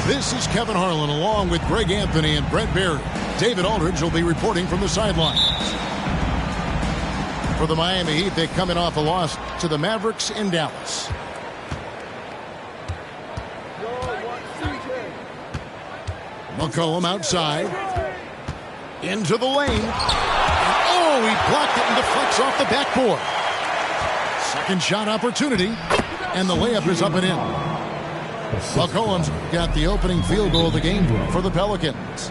This is Kevin Harlan along with Greg Anthony and Brent Barry. David Aldridge will be reporting from the sidelines. For the Miami Heat, they're coming off a loss to the Mavericks in Dallas. McCollum outside. Into the lane. And, he blocked it and deflects off the backboard. Second shot opportunity. And the layup is up and in. McCollum's got the opening field goal of the game for the Pelicans.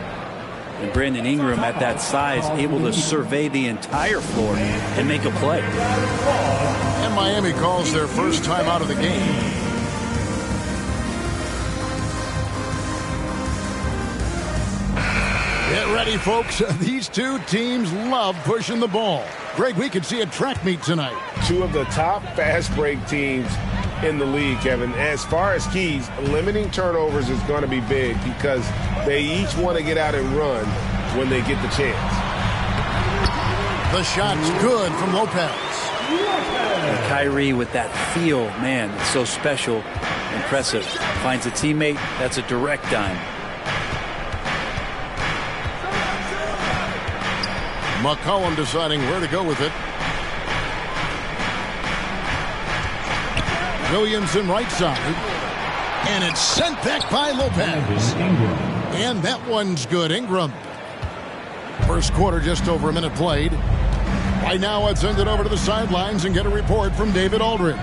And Brandon Ingram at that size able to survey the entire floor and make a play. And Miami calls their first time out of the game. Get ready, folks. These two teams love pushing the ball. Greg, we could see a track meet tonight. Two of the top fast break teams in the league, Kevin. As far as keys, limiting turnovers is going to be big because they each want to get out and run when they get the chance. The shot's good from Lopez. And Kyrie with that feel, man, it's so special, impressive. Finds a teammate, that's a direct dime. McCollum deciding where to go with it. Williamson right side. And it's sent back by Lopez. And that one's good. Ingram. First quarter, just over a minute played. Right now, let's send it over to the sidelines and get a report from David Aldridge.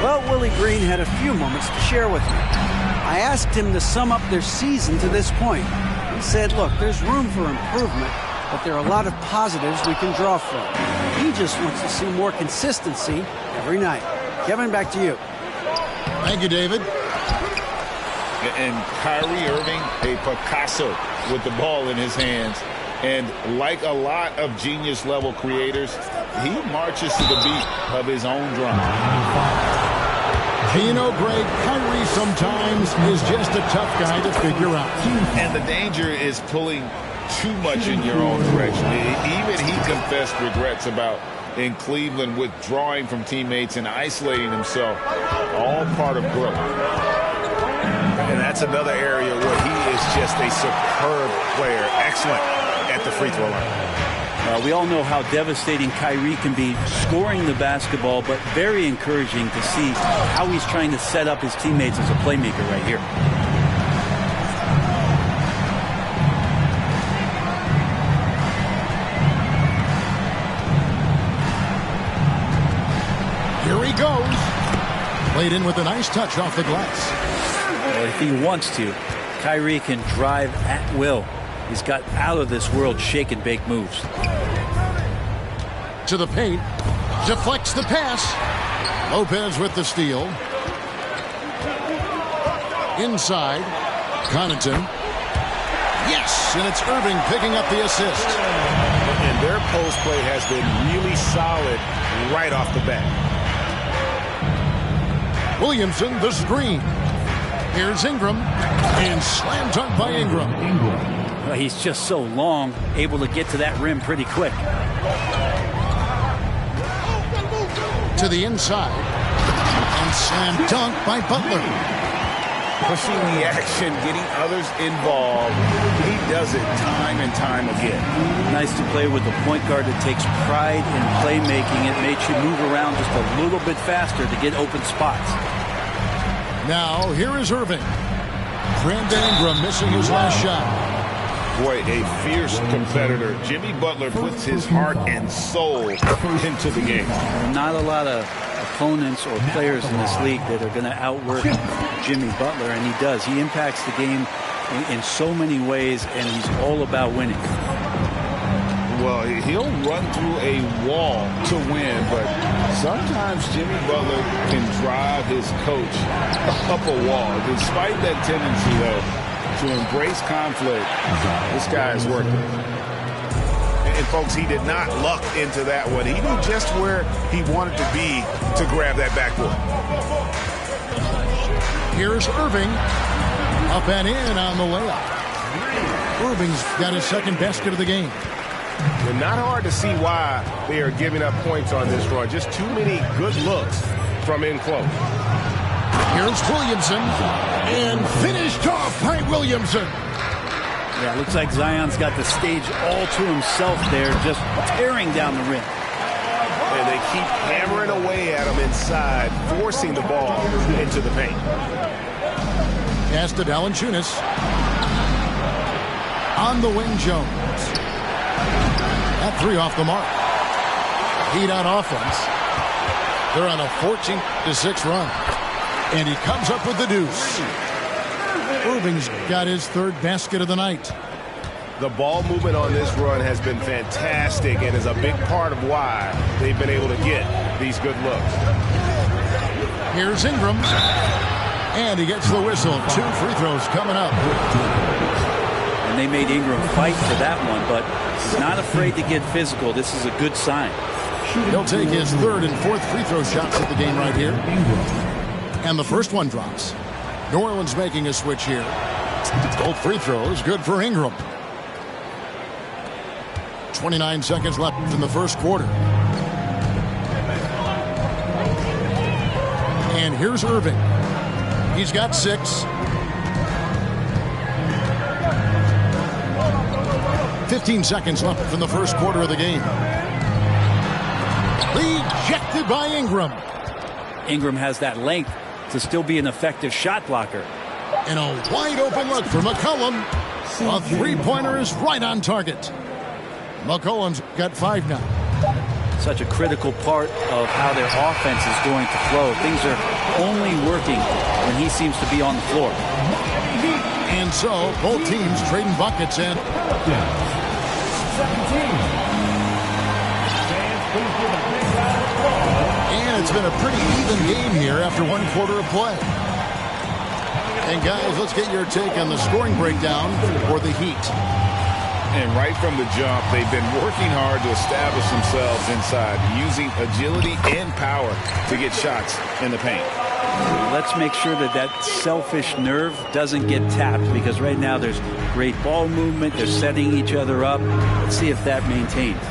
Well, Willie Green had a few moments to share with me. I asked him to sum up their season to this point. He said, look, there's room for improvement, but there are a lot of positives we can draw from. He just wants to see more consistency every night. Kevin, back to you. Thank you, David. And Kyrie Irving, a Picasso with the ball in his hands. And like a lot of genius-level creators, he marches to the beat of his own drum. You know, Greg, Kyrie sometimes is just a tough guy to figure out. And the danger is pulling too much in your own direction. Even he confessed regrets about in Cleveland withdrawing from teammates and isolating himself. All part of growth. And that's another area where he is just a superb player. Excellent at the free throw line. We all know how devastating Kyrie can be scoring the basketball, but very encouraging to see how he's trying to set up his teammates as a playmaker right here. Here he goes. Played in with a nice touch off the glass. Well, if he wants to, Kyrie can drive at will. He's got out-of-this-world shake-and-bake moves. To the paint. Deflects the pass. Lopez with the steal. Inside. Connaughton. Yes, and it's Irving picking up the assist. And their post play has been really solid right off the bat. Williamson, the screen. Here's Ingram. And slam dunk by Ingram. Well, he's just so long, able to get to that rim pretty quick. To the inside. And slam dunk by Butler. Pushing the action, getting others involved. He does it time and time again. Nice to play with a point guard that takes pride in playmaking. It makes you move around just a little bit faster to get open spots. Now, here is Irving. Brandon Ingram missing his last shot. Boy, a fierce competitor. Jimmy Butler puts his heart and soul into the game. Not a lot of opponents or players in this league that are going to outwork Jimmy Butler, and he does. He impacts the game in so many ways, and he's all about winning. Well, he'll run through a wall to win, but sometimes Jimmy Butler can drive his coach up a wall. Despite that tendency, though, to embrace conflict, this guy is working. And folks, he did not luck into that one. He knew just where he wanted to be to grab that backboard. Here's Irving. Up and in on the layup. Irving's got his second basket of the game. And not hard to see why they are giving up points on this run. Just too many good looks from in close. Here's Williamson, and finished off by Williamson. Yeah, looks like Zion's got the stage all to himself there, just tearing down the rim. And they keep hammering away at him inside, forcing the ball into the paint. Pass to Valanciunas. On the wing, Jones. That three off the mark. Heat on offense. They're on a 14-6 run. And he comes up with the deuce. Irving's got his third basket of the night. The ball movement on this run has been fantastic and is a big part of why they've been able to get these good looks. Here's Ingram. And he gets the whistle. 2 free throws coming up. And they made Ingram fight for that one, but he's not afraid to get physical. This is a good sign. He'll take his third and fourth free throw shots at the game right here. And the first one drops. New Orleans making a switch here. Both free throws good for Ingram. 29 seconds left in the first quarter. And here's Irving. He's got 6. 15 seconds left in the first quarter of the game. Ejected by Ingram. Ingram has that length to still be an effective shot blocker. And a wide open look for McCollum. A three-pointer is right on target. McCollum's got 5 now. Such a critical part of how their offense is going to flow. Things are only working when he seems to be on the floor. And so both teams trading buckets in. And it's been a pretty even game here after 1 quarter of play. And guys, let's get your take on the scoring breakdown for the Heat. And right from the jump, they've been working hard to establish themselves inside, using agility and power to get shots in the paint. Let's make sure that that selfish nerve doesn't get tapped, because right now there's great ball movement. They're setting each other up. Let's see if that maintains.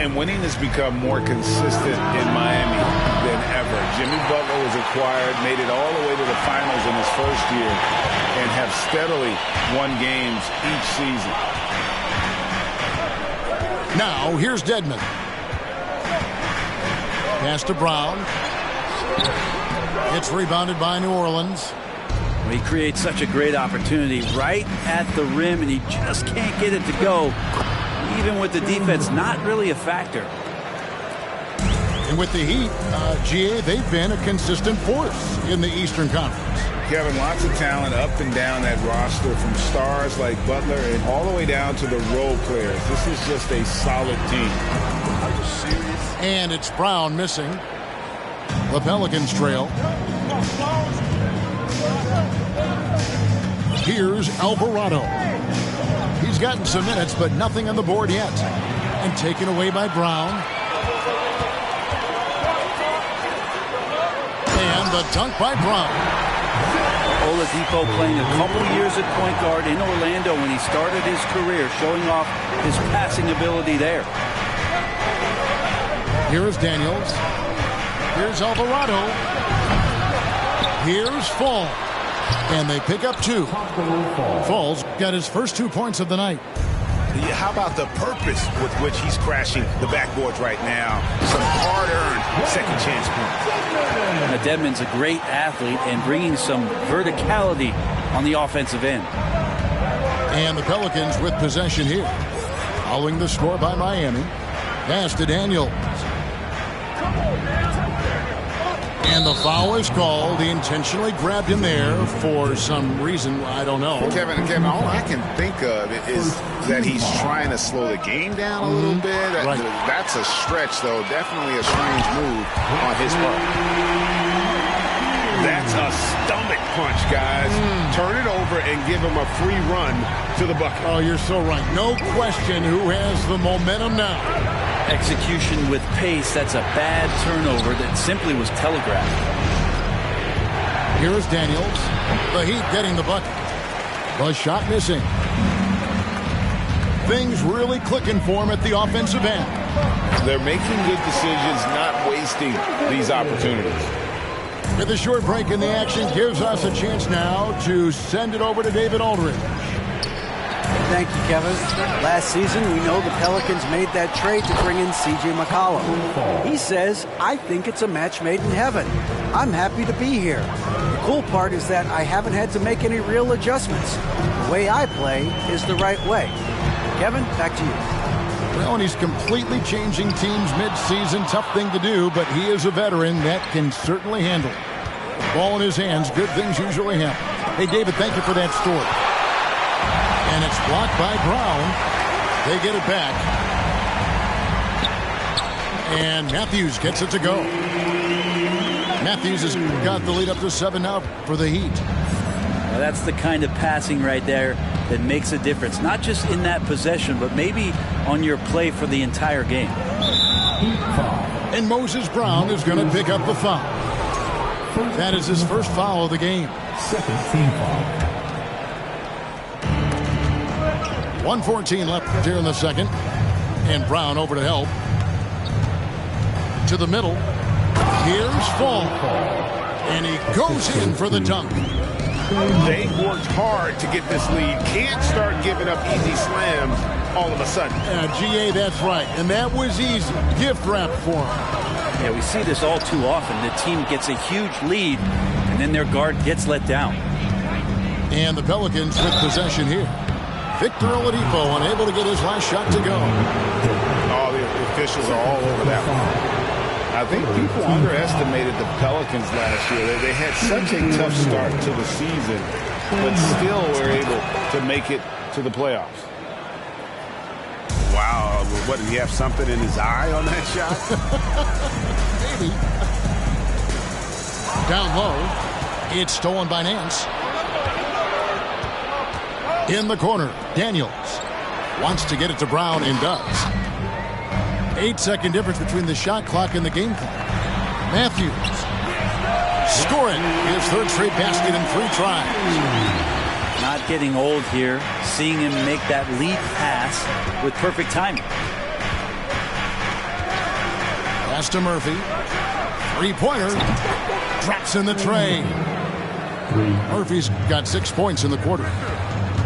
And winning has become more consistent in Miami than ever. Jimmy Butler was acquired, made it all the way to the finals in his first year, and have steadily won games each season. Now, here's Dedmon. Pass to Brown. It's rebounded by New Orleans. He creates such a great opportunity right at the rim, and he just can't get it to go. Even with the defense not really a factor. And with the Heat, GA, they've been a consistent force in the Eastern Conference. Kevin, lots of talent up and down that roster, from stars like Butler and all the way down to the role players. This is just a solid team. Are you serious? And it's Brown missing. The Pelicans trail. Here's Alvarado. He's gotten some minutes, but nothing on the board yet. And taken away by Brown. And the dunk by Brown. Oladipo playing a couple years at point guard in Orlando when he started his career, showing off his passing ability there. Here's Daniels. Here's Alvarado. Here's Fall. And they pick up 2. Fall's got his first 2 points of the night. Yeah, how about the purpose with which he's crashing the backboards right now? Some hard-earned second chance points. Now, Dedmon's a great athlete and bringing some verticality on the offensive end. And the Pelicans with possession here. Following the score by Miami. Pass to Daniels. And the foul is called. He intentionally grabbed him there for some reason. I don't know. Kevin, all I can think of is that he's trying to slow the game down a little bit. Right. That's a stretch, though. Definitely a strange move on his part. That's a stomach punch, guys. Turn it over and give him a free run to the bucket. Oh, you're so right. No question who has the momentum now. Execution with pace. That's a bad turnover that simply was telegraphed. Here's Daniels. The Heat getting the bucket. The shot missing. things really clicking for him at the offensive end. They're making good decisions, not wasting these opportunities. With a short break in the action gives us a chance now to send it over to David Aldridge. Thank you, Kevin. Last season, we know the Pelicans made that trade to bring in C.J. McCollum. He says, I think it's a match made in heaven. I'm happy to be here. The cool part is that I haven't had to make any real adjustments. The way I play is the right way. Kevin, back to you. Well, and he's completely changing teams mid-season. Tough thing to do, but he is a veteran that can certainly handle it. The ball in his hands, good things usually happen. Hey, David, thank you for that story. And it's blocked by Brown. They get it back. And Matthews gets it to go. Matthews has got the lead up to 7 now for the Heat. Well, that's the kind of passing right there that makes a difference. Not just in that possession, but maybe on your play for the entire game. And Moses Brown is going to pick up the foul. That is his first foul of the game. Second team foul. 1:14 left here in the second. And Brown over to help. To the middle. Here's Fall. And he goes in for the dunk. They worked hard to get this lead. Can't start giving up easy slams all of a sudden. GA, that's right. And that was easy. Gift wrap for him. Yeah, we see this all too often. The team gets a huge lead, and then their guard gets let down. And the Pelicans with possession here. Victor Oladipo unable to get his last shot to go. All the officials are all over that one. I think people underestimated the Pelicans last year. They had such a tough start to the season, but still were able to make it to the playoffs. Wow. What, did he have something in his eye on that shot? Maybe. Down low. It's stolen by Nance. In the corner, Daniels wants to get it to Brown and does. 8-second difference between the shot clock and the game clock. Matthews scoring his third straight basket in 3 tries. Not getting old here. Seeing him make that lead pass with perfect timing. Pass to Murphy. 3-pointer. Drops in the tray. Murphy's got 6 points in the quarter.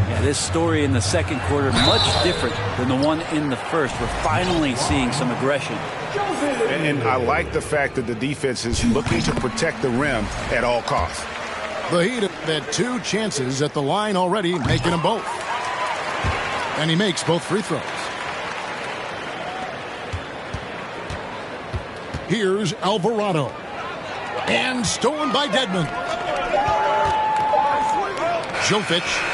Yeah, this story in the second quarter much different than the one in the first. We're finally seeing some aggression. And I like the fact that the defense is looking to protect the rim at all costs. The Heat have had 2 chances at the line already, making them both. And he makes both free throws. Here's Alvarado. And stolen by Dedmon. Jovic.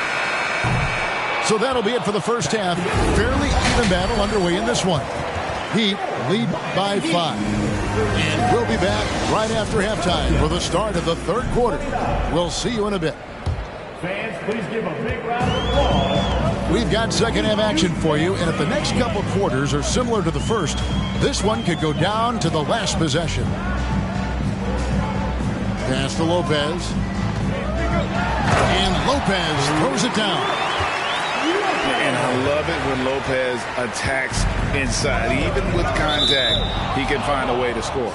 So that'll be it for the first half. Fairly even battle underway in this one. Heat lead by 5. And we'll be back right after halftime for the start of the third quarter. We'll see you in a bit. Fans, please give a big round of applause. We've got second half action for you, and if the next couple quarters are similar to the first, this one could go down to the last possession. Pass to Lopez. And Lopez throws it down. And I love it when Lopez attacks inside. Even with contact, he can find a way to score.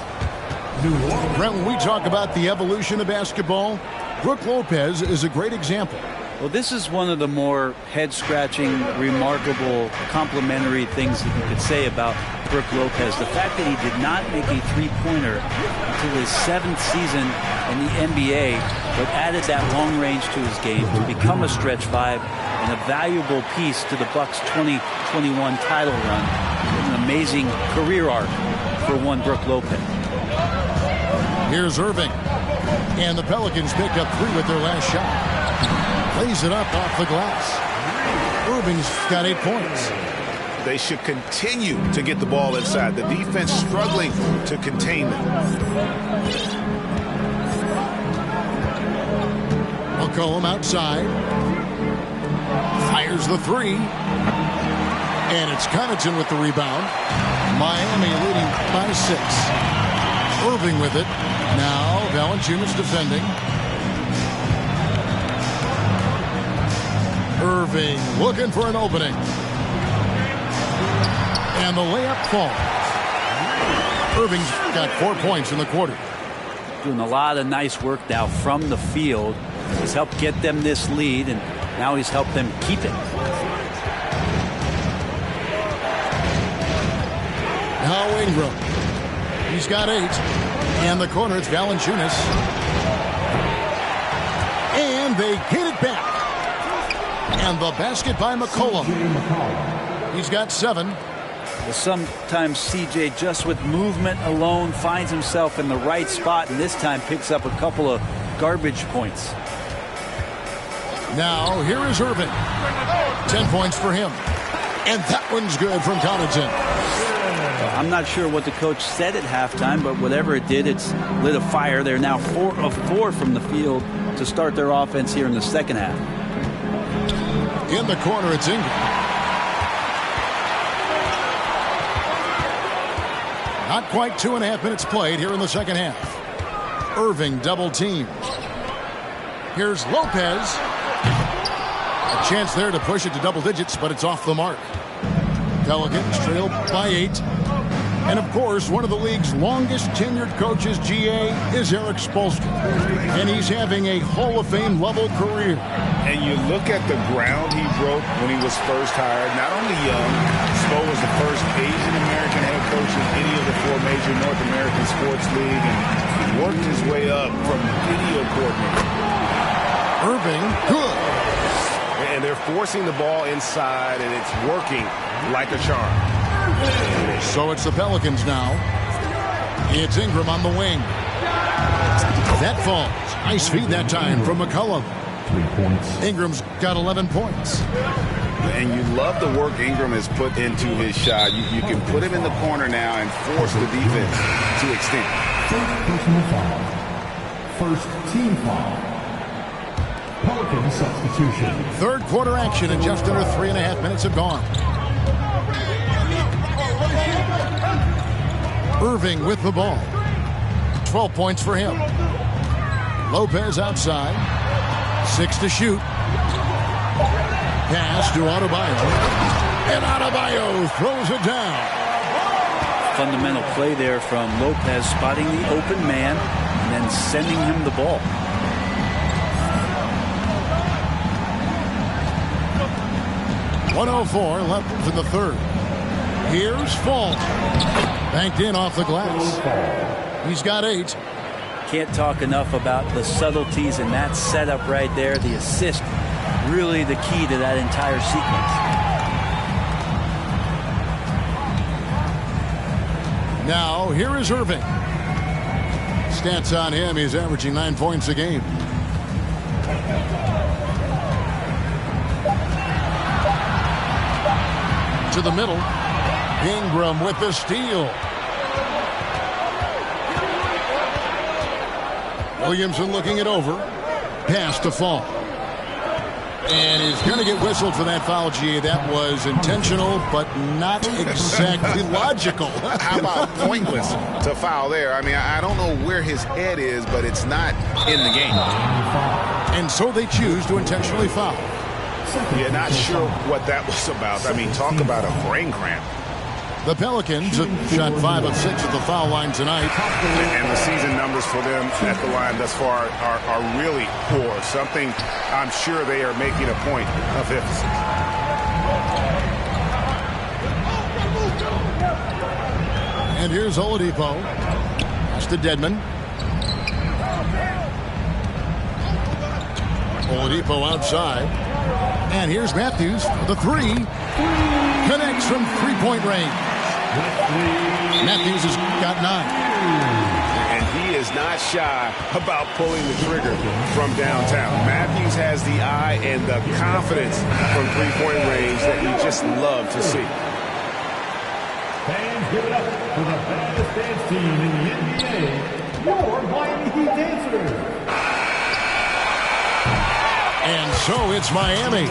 Brent, when we talk about the evolution of basketball, Brook Lopez is a great example. Well, this is one of the more head-scratching, remarkable, complimentary things that you could say about Brook Lopez. The fact that he did not make a three-pointer until his 7th season in the NBA, but added that long range to his game to become a stretch 5 and a valuable piece to the Bucks' 2021 title run. An amazing career arc for one Brook Lopez. Here's Irving. And the Pelicans picked up 3 with their last shot. Plays it up off the glass. Irving's got 8 points. They should continue to get the ball inside. The defense struggling to contain them. McCollum outside. Fires the 3. And it's Connaughton with the rebound. Miami leading by 6. Irving with it. Now Valanciunas defending. Irving looking for an opening. And the layup falls. Irving's got 4 points in the quarter. Doing a lot of nice work now from the field. He's helped get them this lead, and now he's helped them keep it. Now Ingram. He's got 8. And the corner, it's Valanciunas. And they get it back. And the basket by McCollum. He's got 7. Sometimes CJ, just with movement alone, finds himself in the right spot, and this time picks up a couple of garbage points. Now, here is Irving. 10 points for him. And that one's good from Connaughton. I'm not sure what the coach said at halftime, but whatever it did, it's lit a fire. They're now 4 of 4 from the field to start their offense here in the second half. In the corner, it's Ingram. Not quite 2.5 minutes played here in the second half. Irving double teamed. Here's Lopez. A chance there to push it to double digits, but it's off the mark. Pelicans trail by 8. And of course, one of the league's longest tenured coaches, GA, is Eric Spoelstra. And he's having a Hall of Fame level career. And you look at the ground he broke when he was first hired. Not only young, Spo was the first Asian American head coach in any of the 4 major North American sports leagues, and worked his way up from video coordinator. Irving, good. And they're forcing the ball inside, and it's working like a charm. So it's the Pelicans now. It's Ingram on the wing. That falls. Nice feed that time from McCollum. 3 points. Ingram's got 11 points. And you love the work Ingram has put into his shot. You can put him in the corner now and force the defense to extend. First team foul. Pelican substitution. Third quarter action, and just under 3.5 minutes have gone. Irving with the ball. 12 points for him. Lopez outside. 6 to shoot. Pass to Adebayo. And Adebayo throws it down. Fundamental play there from Lopez, spotting the open man and then sending him the ball. .104 left in the third. Here's Fall. Banked in off the glass. He's got 8. Can't talk enough about the subtleties in that setup right there. The assist, really the key to that entire sequence. Now, here is Irving. Stats on him, he's averaging 9 points a game. To the middle. Ingram with the steal. Williamson looking it over. Pass to Fall. And he's going to get whistled for that foul, G. That was intentional, but not exactly logical. How about pointless to foul there? I mean, I don't know where his head is, but it's not in the game. And so they choose to intentionally foul. Yeah, not sure what that was about. I mean, talk about a brain cramp. The Pelicans shot 5 of 6 at the foul line tonight. And the season numbers for them at the line thus far are really poor. Something I'm sure they are making a point of emphasis. And here's Oladipo. That's to Dedmon. Oladipo outside. And here's Matthews for the 3. Connects from 3-point range. Matthews has got 9. And he is not shy about pulling the trigger from downtown. Matthews has the eye and the confidence from 3-point range that we just love to see. Fans, give it up for the baddest dance team in the NBA, your Miami Heat Dancers. And so it's Miami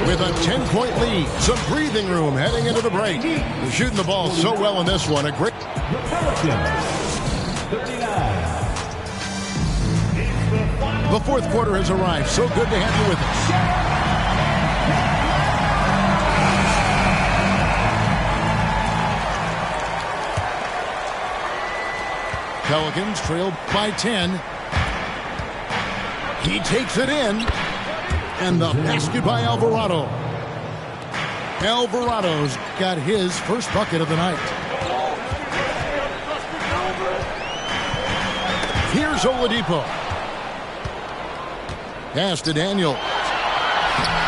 with a 10-point lead. Some breathing room heading into the break. They're shooting the ball so well in this one. A great. The Pelicans, 39. The fourth quarter has arrived. So good to have you with us. Pelicans trailed by 10. He takes it in. And the basket by Alvarado. Alvarado's got his first bucket of the night. Here's Oladipo. Pass to Daniel.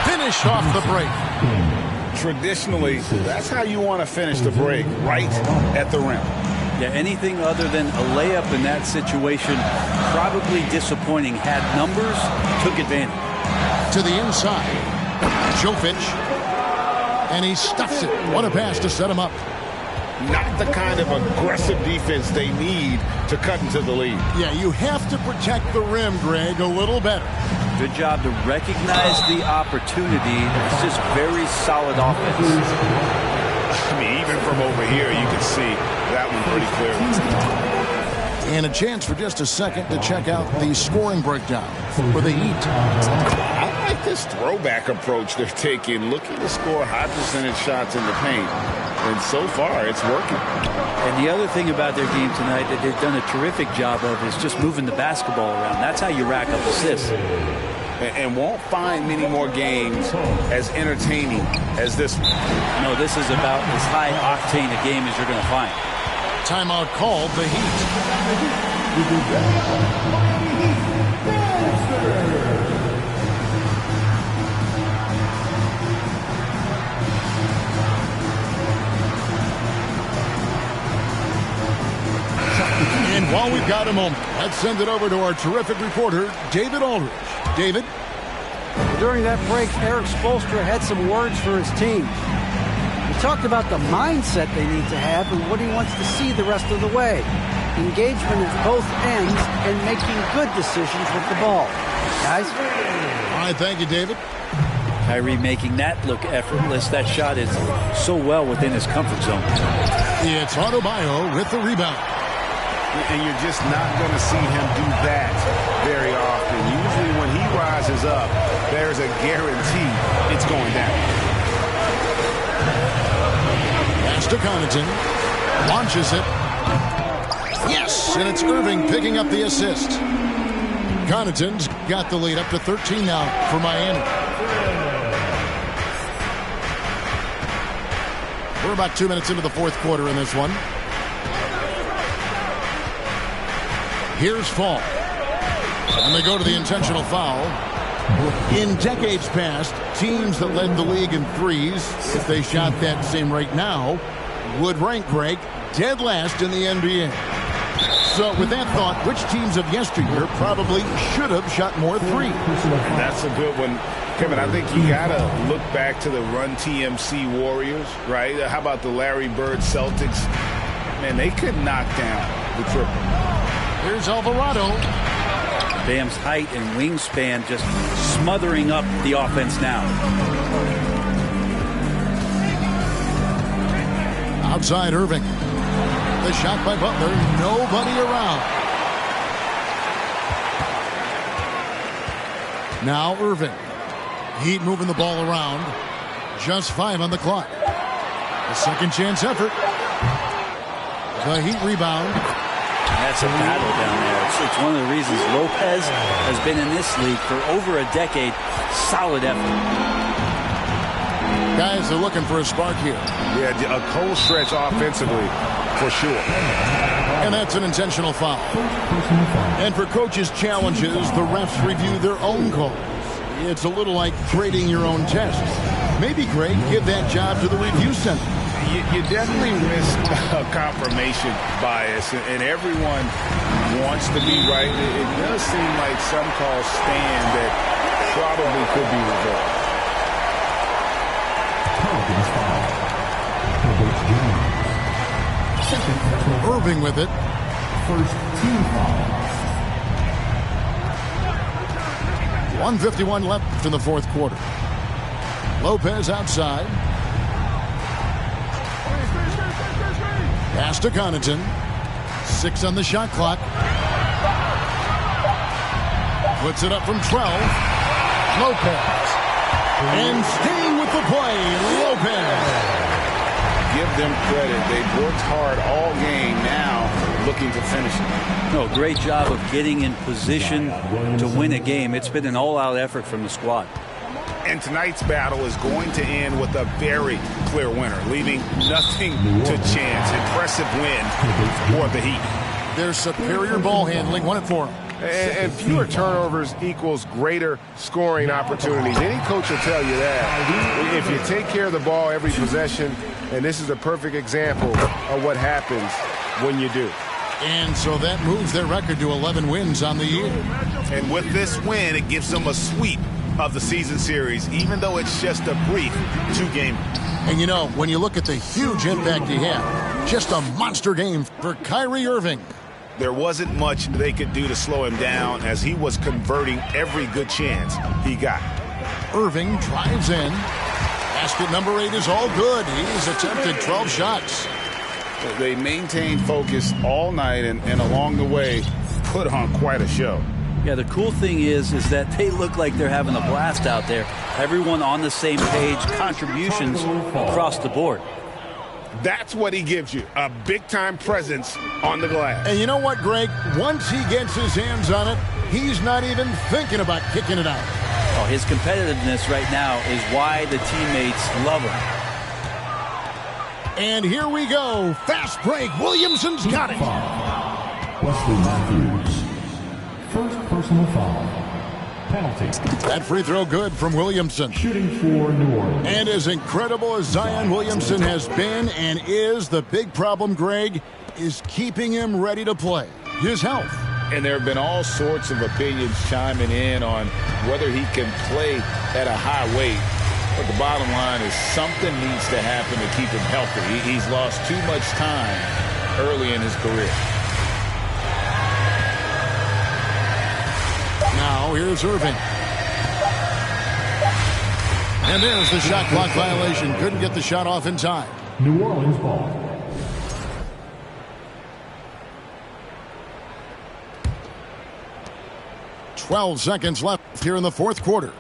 Finish off the break. Traditionally, that's how you want to finish the break, right at the rim. Yeah, anything other than a layup in that situation, probably disappointing. Had numbers, took advantage. To the inside. Jovic. And he stuffs it. What a pass to set him up. Not the kind of aggressive defense they need to cut into the lead. Yeah, you have to protect the rim, Greg, a little better. Good job to recognize the opportunity. It's just very solid offense. I mean, even from over here, you can see that one pretty clearly. And a chance for just a second to check out the scoring breakdown for the Heat. I like this throwback approach they're taking, looking to score high percentage shots in the paint. And so far, it's working. And the other thing about their game tonight that they've done a terrific job of is just moving the basketball around. That's how you rack up assists. And won't find many more games as entertaining as this one. No, this is about as high octane a game as you're going to find. Timeout called, the And while we've got a moment, let's send it over to our terrific reporter, David Aldridge. David? During that break, Eric Spoelstra had some words for his team. He talked about the mindset they need to have and what he wants to see the rest of the way. Engagement at both ends and making good decisions with the ball. Guys? All right, thank you, David. Kyrie making that look effortless. That shot is so well within his comfort zone. It's Adebayo with the rebound. And you're just not going to see him do that very often. Usually when he rises up, there's a guarantee it's going down. Pass to Connaughton. Launches it. Yes, and it's Irving picking up the assist. Connaughton's got the lead up to 13 now for Miami. We're about 2 minutes into the fourth quarter in this one. Here's Fall. And they go to the intentional foul. In decades past, teams that led the league in threes, if they shot that same rate now, would rank, Greg, dead last in the NBA. So with that thought, which teams of yesteryear probably should have shot more threes? And that's a good one. Kevin, I think you got to look back to the Run TMC Warriors, right? How about the Larry Bird Celtics? Man, they could knock down the triple. Here's Alvarado. Bam's height and wingspan just smothering up the offense now. Outside Irving. The shot by Butler. Nobody around. Now Irving. Heat moving the ball around. Just 5 on the clock. A second chance effort. The Heat rebound. That's a battle down there. It's one of the reasons Lopez has been in this league for over a decade. Solid effort. Guys are looking for a spark here. Yeah, a cold stretch offensively for sure. And that's an intentional foul. And for coaches' challenges, the refs review their own calls. It's a little like grading your own tests. Maybe, Greg, give that job to the review center. You definitely risk a confirmation bias, and everyone wants to be right. It does seem like some calls stand that probably could be reversed. Irving with it. First team foul. 1:51 left in the fourth quarter. Lopez outside. Pass to Connaughton. 6 on the shot clock. Puts it up from 12. Lopez. And staying with the play, Lopez. Give them credit. They've worked hard all game. Now looking to finish it. No, great job of getting in position to win a game. It's been an all-out effort from the squad. And tonight's battle is going to end with a very clear winner, leaving nothing to chance. Impressive win for the Heat. Their superior ball handling won it for them. And fewer turnovers equals greater scoring opportunities. Any coach will tell you that. If you take care of the ball every possession, and this is a perfect example of what happens when you do. And so that moves their record to 11 wins on the year. And with this win, it gives them a sweep of the season series, even though it's just a brief 2-game. And you know, when you look at the huge impact he had, just a monster game for Kyrie Irving. There wasn't much they could do to slow him down as he was converting every good chance he got. Irving drives in. Basket number 8 is all good. He's attempted 12 shots. They maintained focus all night and along the way put on quite a show. Yeah, the cool thing is that they look like they're having a blast out there. Everyone on the same page, contributions across the board. That's what he gives you, a big-time presence on the glass. And you know what, Greg? Once he gets his hands on it, he's not even thinking about kicking it out. Oh, his competitiveness right now is why the teammates love him. And here we go. Fast break. Williamson's got it. Wesley Matthews. First personal foul. Penalty. That free throw good from Williamson. Shooting for New Orleans. And as incredible as Zion Williamson has been and is, the big problem, Greg, is keeping him ready to play. His health. And there have been all sorts of opinions chiming in on whether he can play at a high weight. But the bottom line is something needs to happen to keep him healthy. He's lost too much time early in his career. Now here's Irving. And there's the shot clock violation. Couldn't get the shot off in time. New Orleans ball. "12 seconds left here in the fourth quarter.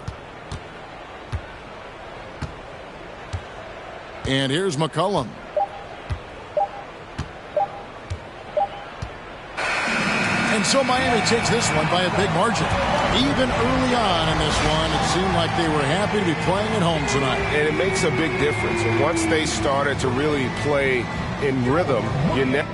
And here's McCollum. And so Miami takes this one by a big margin. Even early on in this one, it seemed like they were happy to be playing at home tonight. And it makes a big difference. And once they started to really play in rhythm, you never